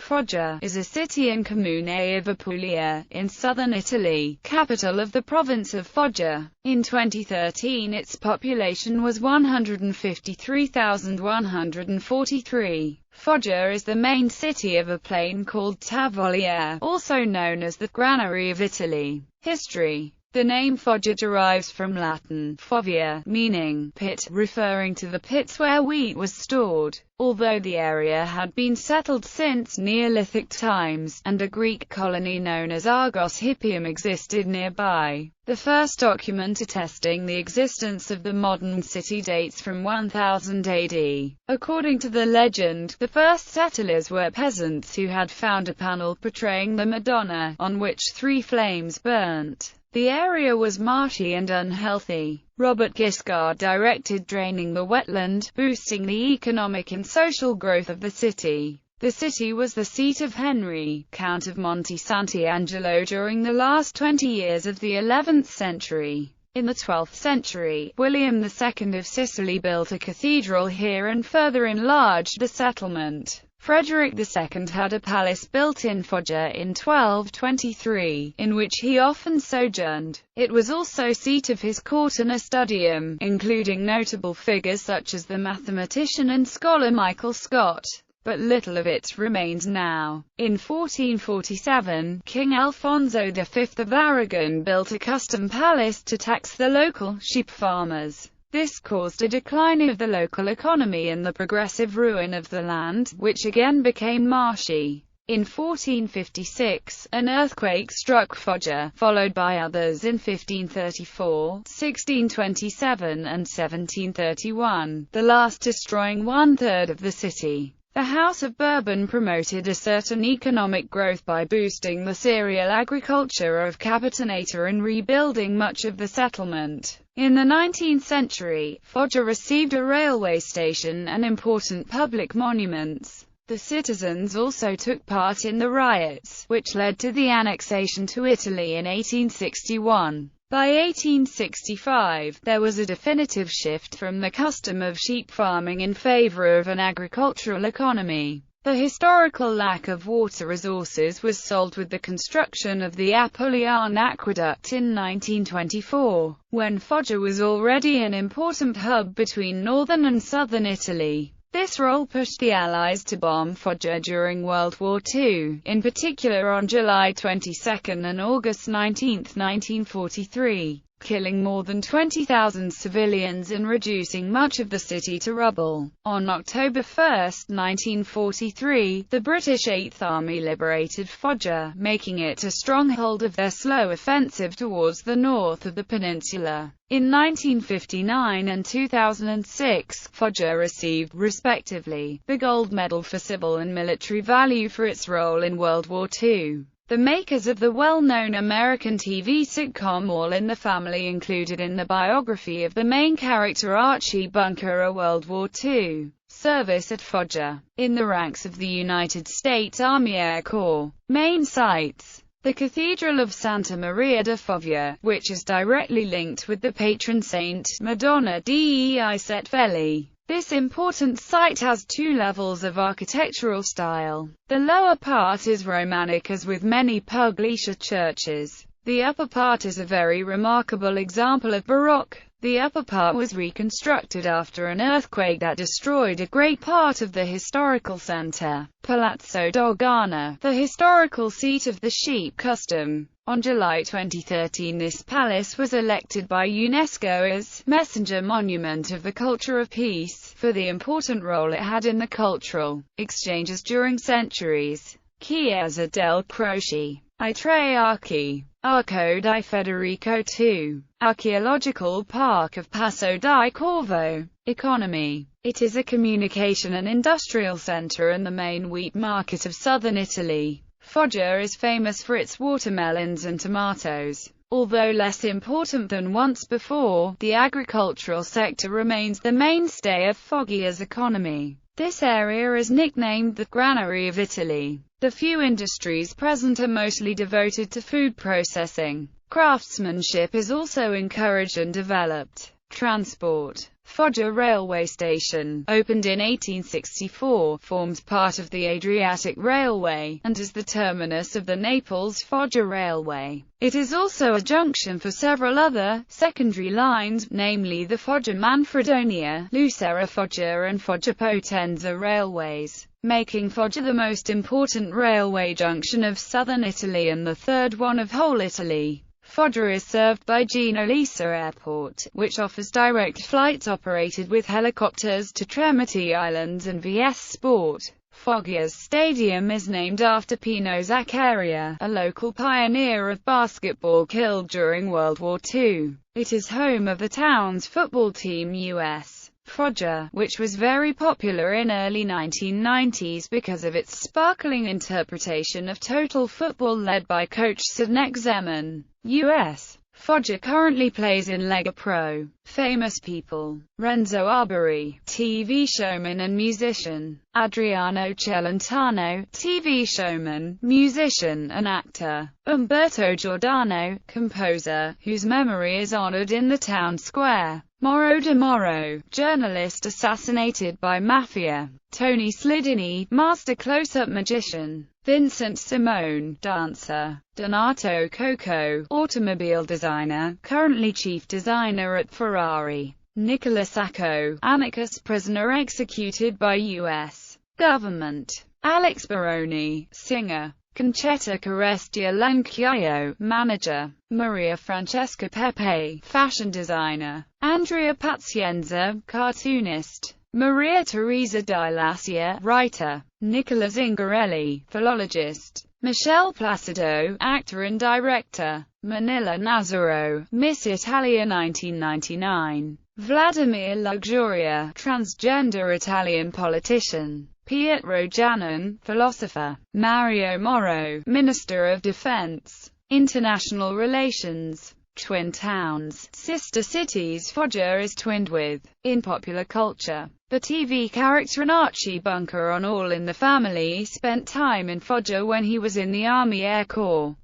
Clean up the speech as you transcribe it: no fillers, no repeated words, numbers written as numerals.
Foggia is a city in Comune of Apulia, in southern Italy, capital of the province of Foggia. In 2013 its population was 153,143. Foggia is the main city of a plain called Tavoliere, also known as the Granary of Italy. History. The name Foggia derives from Latin "fovia", meaning pit, referring to the pits where wheat was stored. Although the area had been settled since Neolithic times, and a Greek colony known as Argos Hippium existed nearby, the first document attesting the existence of the modern city dates from 1000 AD. According to the legend, the first settlers were peasants who had found a panel portraying the Madonna, on which 3 flames burnt. The area was marshy and unhealthy. Robert Guiscard directed draining the wetland, boosting the economic and social growth of the city. The city was the seat of Henry, Count of Monte Sant'Angelo during the last 20 years of the 11th century. In the 12th century, William II of Sicily built a cathedral here and further enlarged the settlement. Frederick II had a palace built in Foggia in 1223, in which he often sojourned. It was also seat of his court and a studium, including notable figures such as the mathematician and scholar Michael Scott. But little of it remains now. In 1447, King Alfonso V of Aragon built a custom palace to tax the local sheep farmers. This caused a decline of the local economy and the progressive ruin of the land, which again became marshy. In 1456, an earthquake struck Foggia, followed by others in 1534, 1627 and 1731, the last destroying 1/3 of the city. The House of Bourbon promoted a certain economic growth by boosting the cereal agriculture of Capitanata and rebuilding much of the settlement. In the 19th century, Foggia received a railway station and important public monuments. The citizens also took part in the riots, which led to the annexation to Italy in 1861. By 1865, there was a definitive shift from the custom of sheep farming in favor of an agricultural economy. The historical lack of water resources was solved with the construction of the Apulian Aqueduct in 1924, when Foggia was already an important hub between northern and southern Italy. This role pushed the Allies to bomb Foggia during World War II, in particular on July 22 and August 19, 1943, killing more than 20,000 civilians and reducing much of the city to rubble. On October 1, 1943, the British Eighth Army liberated Foggia, making it a stronghold of their slow offensive towards the north of the peninsula. In 1959 and 2006, Foggia received, respectively, the Gold Medal for Civil and Military Value for its role in World War II. The makers of the well-known American TV sitcom All in the Family included in the biography of the main character Archie Bunker a World War II service at Foggia. In the ranks of the United States Army Air Corps. Main sites: the Cathedral of Santa Maria de Foggia, which is directly linked with the patron saint, Madonna dei Setvelli. This important site has 2 levels of architectural style. The lower part is Romanic as with many Pugliese churches. The upper part is a very remarkable example of Baroque. The upper part was reconstructed after an earthquake that destroyed a great part of the historical center. Palazzo Dogana, the historical seat of the sheep custom. On July 2013 this palace was elected by UNESCO as Messenger Monument of the Culture of Peace, for the important role it had in the cultural exchanges during centuries. Chiesa del Croce. I Tre Archi. Arco di Federico II. Archaeological Park of Passo di Corvo. Economy. It is a communication and industrial center and the main wheat market of southern Italy. Foggia is famous for its watermelons and tomatoes. Although less important than once before, the agricultural sector remains the mainstay of Foggia's economy. This area is nicknamed the Granary of Italy. The few industries present are mostly devoted to food processing. Craftsmanship is also encouraged and developed. Transport. Foggia railway station, opened in 1864, forms part of the Adriatic Railway, and is the terminus of the Naples-Foggia Railway. It is also a junction for several other, secondary lines, namely the Foggia-Manfredonia, Lucera-Foggia and Foggia-Potenza railways, making Foggia the most important railway junction of southern Italy and the third one of whole Italy. Foggia is served by Genoese Airport, which offers direct flights operated with helicopters to Tremiti Islands and VS Sport. Foggia's stadium is named after Pino Zaccaria, a local pioneer of basketball killed during World War II. It is home of the town's football team US Foggia, which was very popular in early 1990s because of its sparkling interpretation of total football led by coach Zdenek Zeman. US Foggia currently plays in Lega Pro. Famous people: Renzo Arbori, TV showman and musician; Adriano Celentano, TV showman, musician and actor; Umberto Giordano, composer, whose memory is honored in the town square; Moro de Moro, journalist assassinated by mafia; Tony Slidini, master close-up magician; Vincent Simone, dancer; Donato Coco, automobile designer, currently chief designer at Ferrari; Nicola Sacco, amicus prisoner executed by U.S. government; Alex Baroni, singer; Concetta Carestia Lanchiaio, manager; Maria Francesca Pepe, fashion designer; Andrea Pazienza, cartoonist; Maria Teresa Di Lassia, writer; Nicola Zingarelli, philologist; Michele Placido, actor and director; Manila Nazaro, Miss Italia 1999; Vladimir Luxuria, transgender Italian politician; Pietro Janin, philosopher; Mario Moro, Minister of Defense. International relations. Twin towns, sister cities. Foggia is twinned with, in popular culture, the TV character Archie Bunker on All in the Family spent time in Foggia when he was in the Army Air Corps.